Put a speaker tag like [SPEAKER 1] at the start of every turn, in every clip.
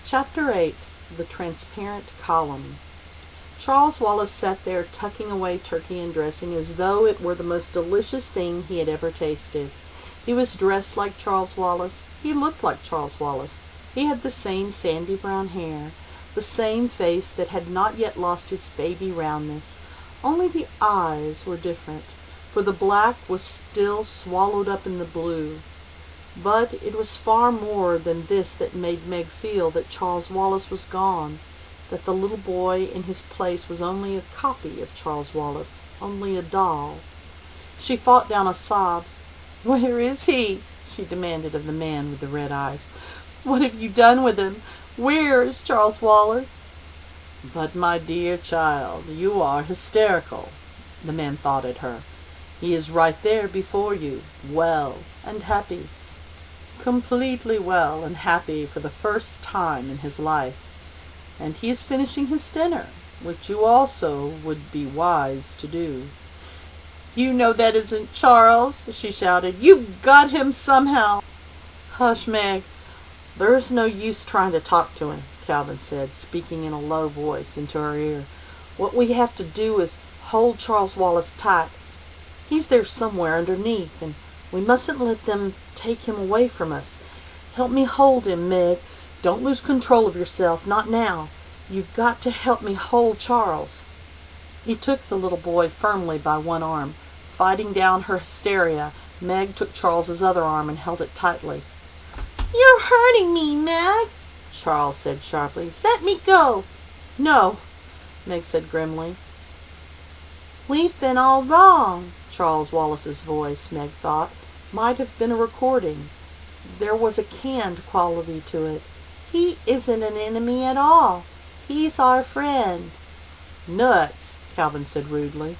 [SPEAKER 1] Chapter 8. The Transparent Column. Charles Wallace sat there tucking away turkey and dressing as though it were the most delicious thing he had ever tasted. He was dressed like Charles Wallace. He looked like Charles Wallace. He had the same sandy brown hair, the same face that had not yet lost its baby roundness. Only the eyes were different, for the black was still swallowed up in the blue. But it was far more than this that made Meg feel that Charles Wallace was gone, that the little boy in his place was only a copy of Charles Wallace, only a doll. She fought down a sob. "Where is he?" she demanded of the man with the red eyes. "What have you done with him? Where is Charles Wallace?" "But, my dear child, you are hysterical," the man thought at her. "He is right there before you, well and happy. Completely well and happy for the first time in his life. And he is finishing his dinner, which you also would be wise to do." "You know that isn't Charles," she shouted. "You've got him somehow." "Hush, Meg. There's no use trying to talk to him," Calvin said, speaking in a low voice into her ear. "What we have to do is hold Charles Wallace tight. He's there somewhere underneath, and we mustn't let them take him away from us. Help me hold him, Meg. Don't lose control of yourself, not now. You've got to help me hold Charles." He took the little boy firmly by one arm. Fighting down her hysteria, Meg took Charles's other arm and held it tightly. "You're hurting me, Meg," Charles said sharply. "Let me go." "No," Meg said grimly. "We've been all wrong." Charles Wallace's voice, Meg thought, might have been a recording. There was a canned quality to it. "He isn't an enemy at all. He's our friend." "Nuts," Calvin said rudely.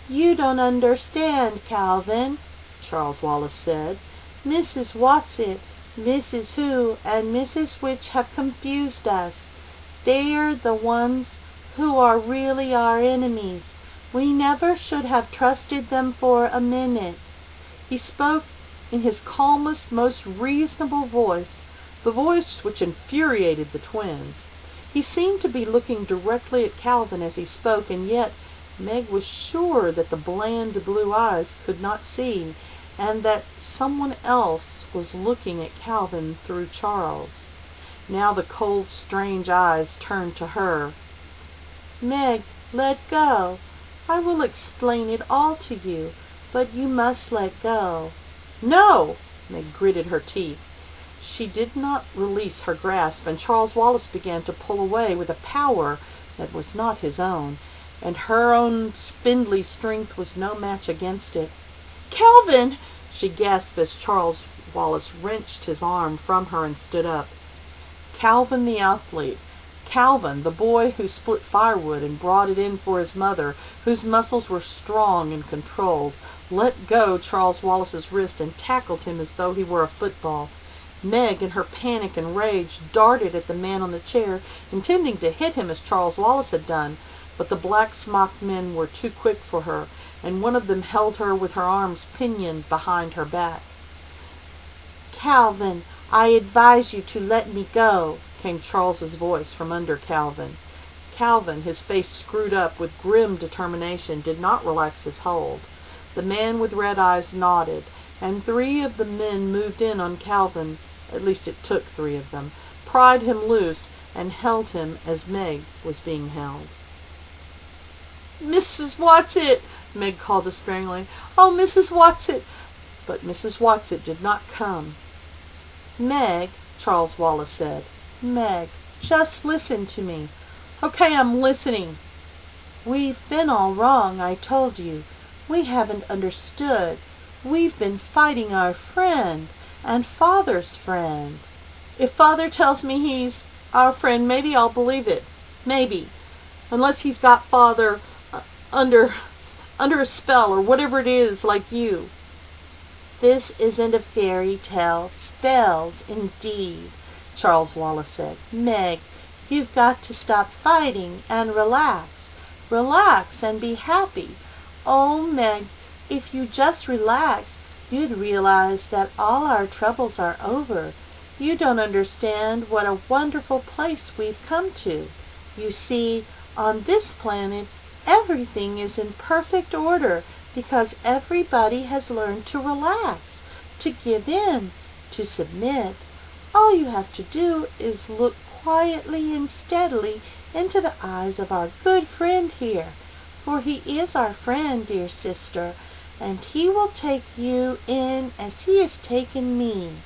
[SPEAKER 1] "You don't understand, Calvin," Charles Wallace said. "Mrs. Watson, Mrs. Who, and Mrs. Which have confused us. They're the ones who are really our enemies. We never should have trusted them for a minute." He spoke in his calmest, most reasonable voice, the voice which infuriated the twins. He seemed to be looking directly at Calvin as he spoke, and yet Meg was sure that the bland blue eyes could not see, and that someone else was looking at Calvin through Charles. Now the cold, strange eyes turned to her. "Meg, let go. I will explain it all to you, but you must let go." "No!" Meg gritted her teeth. She did not release her grasp, and Charles Wallace began to pull away with a power that was not his own, and her own spindly strength was no match against it. "Calvin!" she gasped as Charles Wallace wrenched his arm from her and stood up. Calvin the athlete, Calvin, the boy who split firewood and brought it in for his mother, whose muscles were strong and controlled, let go Charles Wallace's wrist and tackled him as though he were a football. Meg, in her panic and rage, darted at the man on the chair, intending to hit him as Charles Wallace had done, but the black-smocked men were too quick for her, and one of them held her with her arms pinioned behind her back. "Calvin, I advise you to let me go," came Charles's voice from under Calvin. Calvin, his face screwed up with grim determination, did not relax his hold. The man with red eyes nodded, and 3 of the men moved in on Calvin, at least it took 3 of them, pried him loose, and held him as Meg was being held. "Mrs. Watson!" Meg called despairingly. "Oh, Mrs. Watson!" But Mrs. Watson did not come. "Meg," Charles Wallace said. "Meg, just listen to me." "Okay, I'm listening." "We've been all wrong, I told you. We haven't understood. We've been fighting our friend, and Father's friend." "If Father tells me he's our friend, maybe I'll believe it. Maybe. Unless he's got Father under a spell, or whatever it is, like you." "This isn't a fairy tale. Spells, indeed," Charles Wallace said. "Meg, you've got to stop fighting and relax. Relax and be happy. Oh, Meg, if you just relax, you'd realize that all our troubles are over. You don't understand what a wonderful place we've come to. You see, on this planet, everything is in perfect order because everybody has learned to relax, to give in, to submit. All you have to do is look quietly and steadily into the eyes of our good friend here, for he is our friend, dear sister, and he will take you in as he has taken me."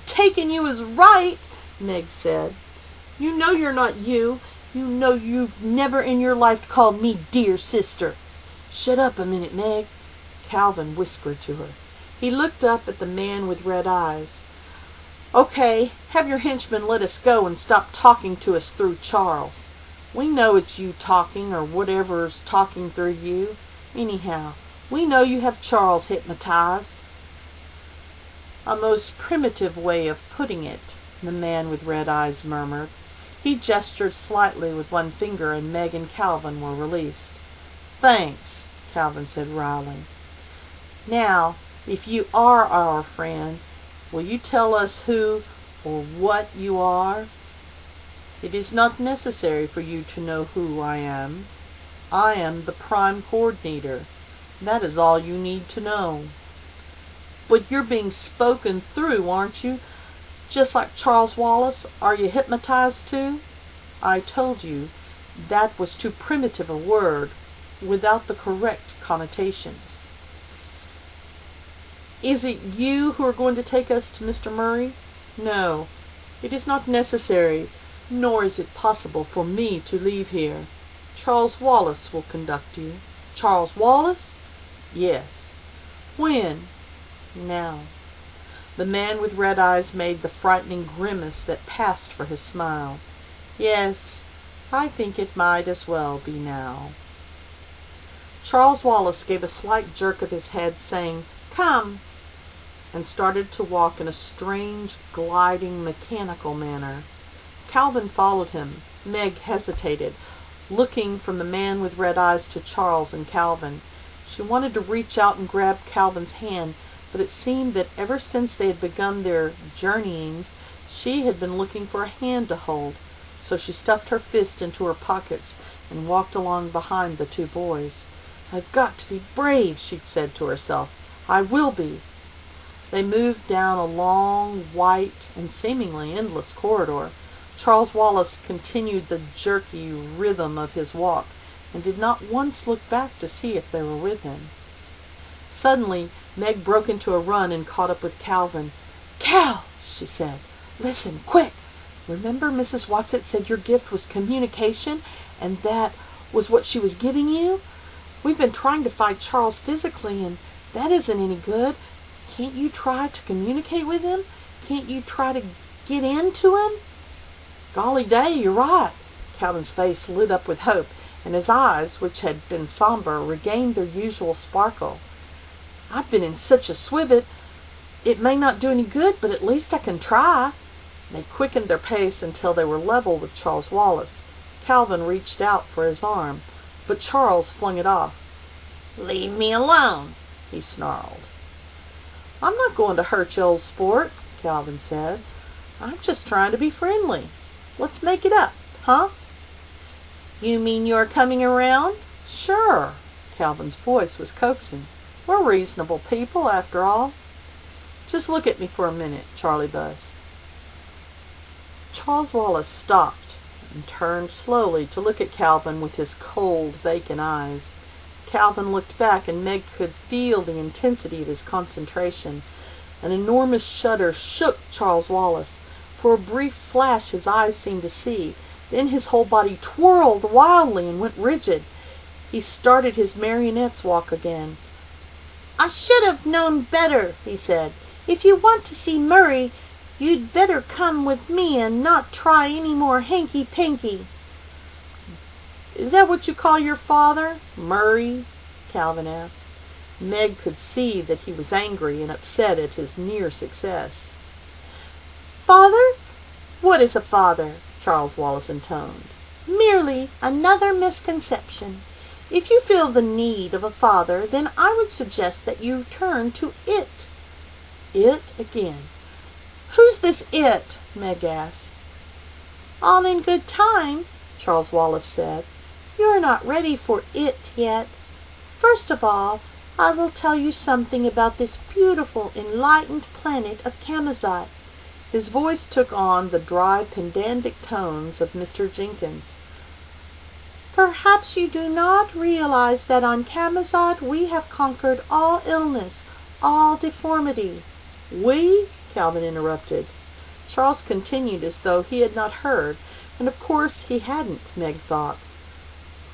[SPEAKER 1] "Taken you is right," Meg said. "You know you're not you. You know you've never in your life called me dear sister." "Shut up a minute, Meg," Calvin whispered to her. He looked up at the man with red eyes. "Okay, have your henchmen let us go and stop talking to us through Charles. We know it's you talking or whatever's talking through you. Anyhow, we know you have Charles hypnotized." "A most primitive way of putting it," the man with red eyes murmured. He gestured slightly with one finger and Meg and Calvin were released. "Thanks," Calvin said wryly. "Now, if you are our friend, will you tell us who or what you are?" "It is not necessary for you to know who I am. I am the prime coordinator. That is all you need to know." "But you're being spoken through, aren't you? Just like Charles Wallace. Are you hypnotized too?" "I told you that was too primitive a word, without the correct connotations." "Is it you who are going to take us to Mr. Murray?" "No, it is not necessary, nor is it possible for me to leave here. Charles Wallace will conduct you." "Charles Wallace?" "Yes." "When?" "Now." The man with red eyes made the frightening grimace that passed for his smile. "Yes, I think it might as well be now." Charles Wallace gave a slight jerk of his head, saying, "Come," and started to walk in a strange, gliding, mechanical manner. Calvin followed him. Meg hesitated, looking from the man with red eyes to Charles and Calvin. She wanted to reach out and grab Calvin's hand, but it seemed that ever since they had begun their journeyings, she had been looking for a hand to hold. So she stuffed her fists into her pockets and walked along behind the two boys. "I've got to be brave," she said to herself. "I will be." They moved down a long, white, and seemingly endless corridor. Charles Wallace continued the jerky rhythm of his walk, and did not once look back to see if they were with him. Suddenly, Meg broke into a run and caught up with Calvin. "Cal," she said, "listen, quick! Remember Mrs. Watson said your gift was communication, and that was what she was giving you? We've been trying to fight Charles physically, and that isn't any good. Can't you try to communicate with him? Can't you try to get into him?" "Golly day, you're right." Calvin's face lit up with hope, and his eyes, which had been somber, regained their usual sparkle. "I've been in such a swivet. It may not do any good, but at least I can try." They quickened their pace until they were level with Charles Wallace. Calvin reached out for his arm, but Charles flung it off. "Leave me alone," he snarled. "I'm not going to hurt you, old sport," Calvin said. "I'm just trying to be friendly. Let's make it up, huh?" "You mean you're coming around?" "Sure." Calvin's voice was coaxing. "We're reasonable people, after all. Just look at me for a minute, Charlie Buss." Charles Wallace stopped and turned slowly to look at Calvin with his cold, vacant eyes. Calvin looked back, and Meg could feel the intensity of his concentration. An enormous shudder shook Charles Wallace. For a brief flash his eyes seemed to see. Then his whole body twirled wildly and went rigid. He started his marionette's walk again. "I should have known better," he said. "If you want to see Murray, you'd better come with me and not try any more hanky-panky." "Is that what you call your father, Murray?" Calvin asked. Meg could see that he was angry and upset at his near success. "Father? What is a father?" Charles Wallace intoned. "Merely another misconception. If you feel the need of a father, then I would suggest that you turn to it." "It again. "Who's this it?" Meg asked.
[SPEAKER 2] "All in good time," Charles Wallace said. "You are not ready for it yet. First of all, I will tell you something about this beautiful, enlightened planet of Camazotz."
[SPEAKER 1] His voice took on the dry, pedantic tones of Mr. Jenkins.
[SPEAKER 2] "Perhaps you do not realize that on Camazotz we have conquered all illness, all deformity."
[SPEAKER 1] "We?" Calvin interrupted. Charles continued as though he had not heard, and of course he hadn't, Meg thought.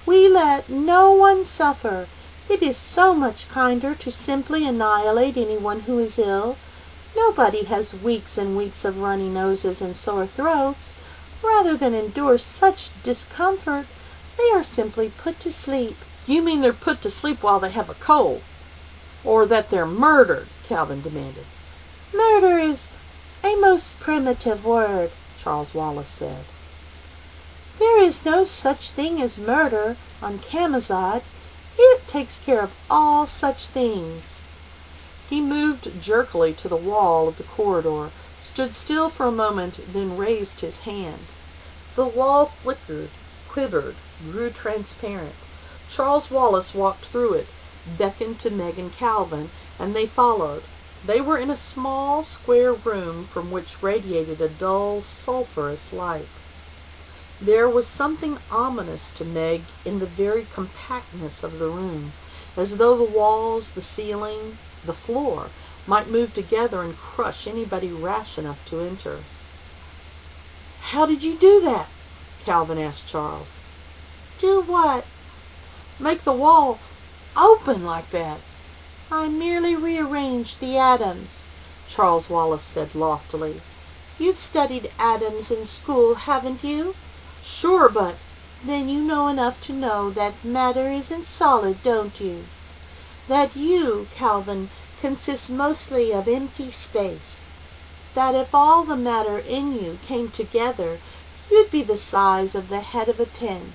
[SPEAKER 2] "We let no one suffer. It is so much kinder to simply annihilate anyone who is ill. Nobody has weeks and weeks of runny noses and sore throats. Rather than endure such discomfort, they are simply put to sleep."
[SPEAKER 1] "You mean they're put to sleep while they have a cold? Or that they're murdered?" Calvin demanded.
[SPEAKER 2] "Murder is a most primitive word," Charles Wallace said. "There is no such thing as murder on Camazotz. It takes care of all such things."
[SPEAKER 1] He moved jerkily to the wall of the corridor, stood still for a moment, then raised his hand. The wall flickered, quivered, grew transparent. Charles Wallace walked through it, beckoned to Meg and Calvin, and they followed. They were in a small, square room from which radiated a dull, sulphurous light. There was something ominous to Meg in the very compactness of the room, as though the walls, the ceiling, the floor might move together and crush anybody rash enough to enter. "How did you do that?" Calvin asked Charles.
[SPEAKER 2] "Do what?"
[SPEAKER 1] "Make the wall open like that."
[SPEAKER 2] "I merely rearranged the atoms," Charles Wallace said loftily. "You've studied atoms in school, haven't you?"
[SPEAKER 1] "Sure, but—"
[SPEAKER 2] "Then you know enough to know that matter isn't solid, don't you? That you, Calvin, consist mostly of empty space. That if all the matter in you came together, you'd be the size of the head of a pin.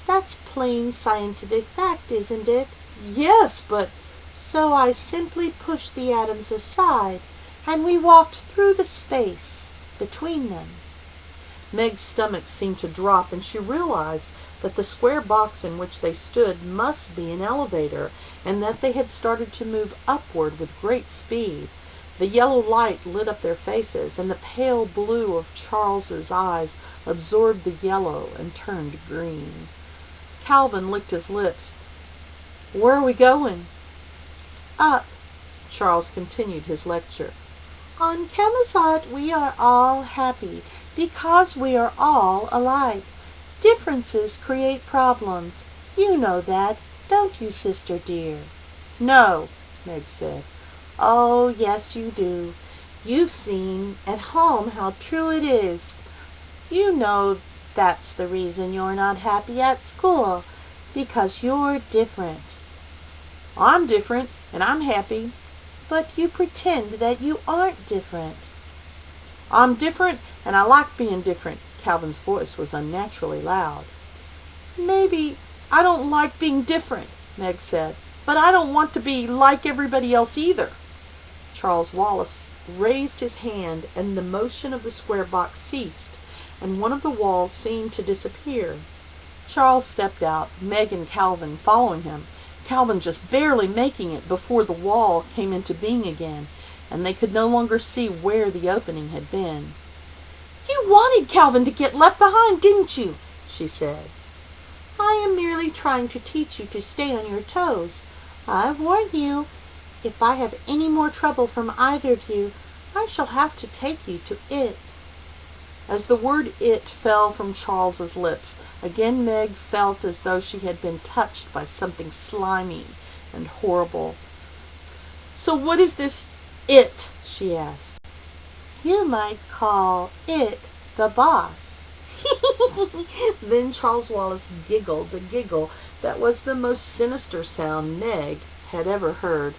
[SPEAKER 2] That's plain scientific fact, isn't it?"
[SPEAKER 1] "Yes, but—"
[SPEAKER 2] "So I simply pushed the atoms aside, and we walked through the space between them."
[SPEAKER 1] Meg's stomach seemed to drop, and she realized that the square box in which they stood must be an elevator, and that they had started to move upward with great speed. The yellow light lit up their faces, and the pale blue of Charles's eyes absorbed the yellow and turned green. Calvin licked his lips. "Where are we going?"
[SPEAKER 2] "Up."
[SPEAKER 1] Charles continued his lecture.
[SPEAKER 2] "On Camazotz we are all happy because we are all alike. Differences create problems. You know that, don't you, sister dear?"
[SPEAKER 1] "No," Meg said.
[SPEAKER 2] "Oh, yes, you do. You've seen at home how true it is. You know that's the reason you're not happy at school, because you're different."
[SPEAKER 1] "I'm different, and I'm happy."
[SPEAKER 2] "But you pretend that you aren't different."
[SPEAKER 1] "I'm different, and I like being different." Calvin's voice was unnaturally loud. "Maybe I don't like being different," Meg said, "but I don't want to be like everybody else either." Charles Wallace raised his hand, and the motion of the square box ceased, and one of the walls seemed to disappear. Charles stepped out, Meg and Calvin following him, Calvin just barely making it before the wall came into being again, and they could no longer see where the opening had been. "You wanted Calvin to get left behind, didn't you?" she said.
[SPEAKER 2] "I am merely trying to teach you to stay on your toes. I warn you, if I have any more trouble from either of you, I shall have to take you to it."
[SPEAKER 1] As the word "it" fell from Charles's lips, again Meg felt as though she had been touched by something slimy and horrible. "So what is this it?" she asked.
[SPEAKER 2] "You might call it the boss."
[SPEAKER 1] Then Charles Wallace giggled a giggle that was the most sinister sound Meg had ever heard.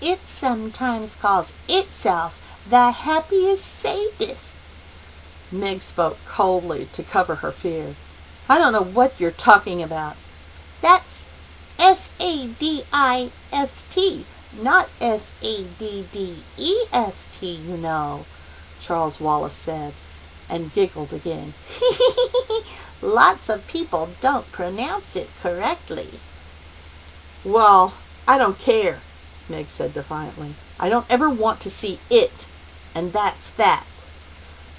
[SPEAKER 2] "It sometimes calls itself the happiest sadist."
[SPEAKER 1] Meg spoke coldly to cover her fear. "I don't know what you're talking about."
[SPEAKER 2] "That's sadist, not saddest, you know."
[SPEAKER 1] Charles Wallace said, and giggled again.
[SPEAKER 2] Lots of people don't pronounce it correctly.
[SPEAKER 1] Well, I don't care, Meg said defiantly. I don't ever want to see it, and that's that.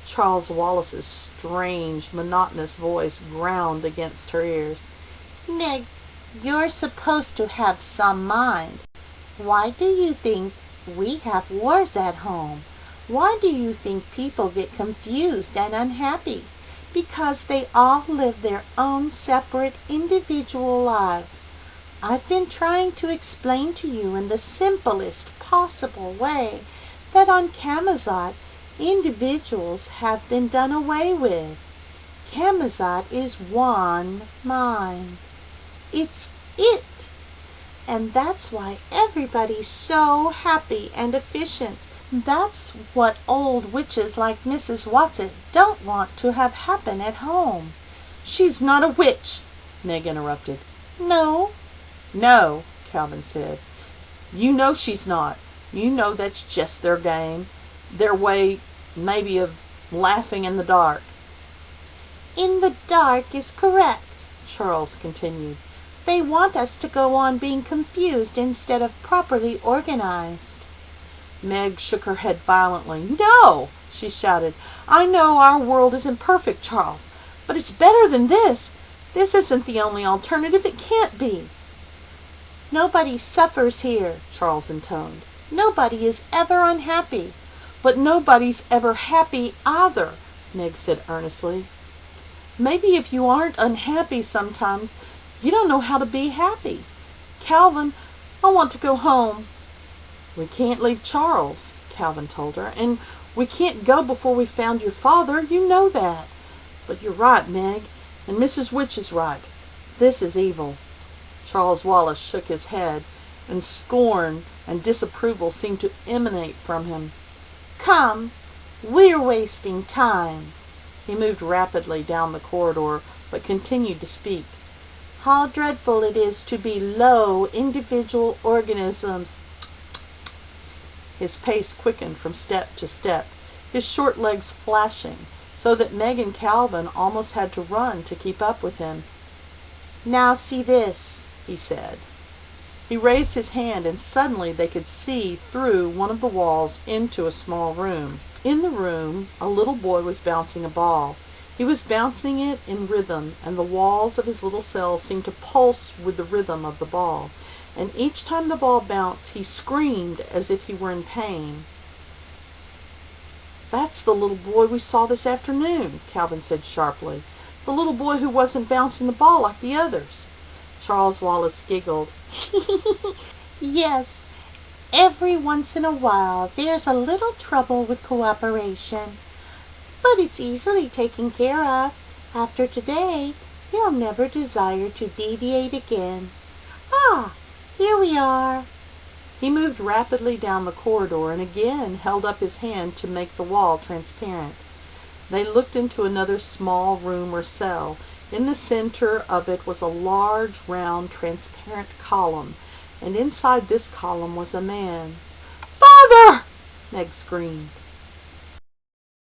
[SPEAKER 1] Charles Wallace's strange, monotonous voice ground against her ears.
[SPEAKER 2] Meg, you're supposed to have some mind. Why do you think we have wars at home? Why do you think people get confused and unhappy? Because they all live their own separate individual lives. I've been trying to explain to you in the simplest possible way that on Camazotz, individuals have been done away with. Camazotz is one mind. It's it. And that's why everybody's so happy and efficient. That's what old witches like Mrs. Watson don't want to have happen at home.
[SPEAKER 1] She's not a witch, Meg interrupted.
[SPEAKER 2] No?
[SPEAKER 1] No, Calvin said. You know she's not. You know that's just their game. Their way, maybe, of laughing in the dark.
[SPEAKER 2] In the dark is correct, Charles continued. They want us to go on being confused instead of properly organized.
[SPEAKER 1] Meg shook her head violently. No, she shouted. I know our world isn't perfect, Charles, but it's better than this. This isn't the only alternative. It can't be.
[SPEAKER 2] Nobody suffers here, Charles intoned. Nobody is ever unhappy.
[SPEAKER 1] But nobody's ever happy either, Meg said earnestly. Maybe if you aren't unhappy sometimes, you don't know how to be happy. Calvin, I want to go home. We can't leave Charles, Calvin told her, and we can't go before we've found your father. You know that. But you're right, Meg, and Mrs. Witch is right. This is evil. Charles Wallace shook his head, and scorn and disapproval seemed to emanate from him.
[SPEAKER 2] Come, we're wasting time.
[SPEAKER 1] He moved rapidly down the corridor, but continued to speak.
[SPEAKER 2] How dreadful it is to be low individual organisms.
[SPEAKER 1] His pace quickened from step to step, his short legs flashing, so that Meg and Calvin almost had to run to keep up with him.
[SPEAKER 2] Now see this,
[SPEAKER 1] he said. He raised his hand, and suddenly they could see through one of the walls into a small room. In the room, a little boy was bouncing a ball. He was bouncing it in rhythm, and the walls of his little cell seemed to pulse with the rhythm of the ball. And each time the ball bounced, he screamed as if he were in pain. That's the little boy we saw this afternoon, Calvin said sharply. The little boy who wasn't bouncing the ball like the others. Charles Wallace giggled.
[SPEAKER 2] Yes, every once in a while there's a little trouble with cooperation. But it's easily taken care of. After today, he'll never desire to deviate again. Ah! Here we are.
[SPEAKER 1] He moved rapidly down the corridor and again held up his hand to make the wall transparent. They looked into another small room or cell. In the center of it was a large, round, transparent column, and inside this column was a man. "Father!" Meg screamed.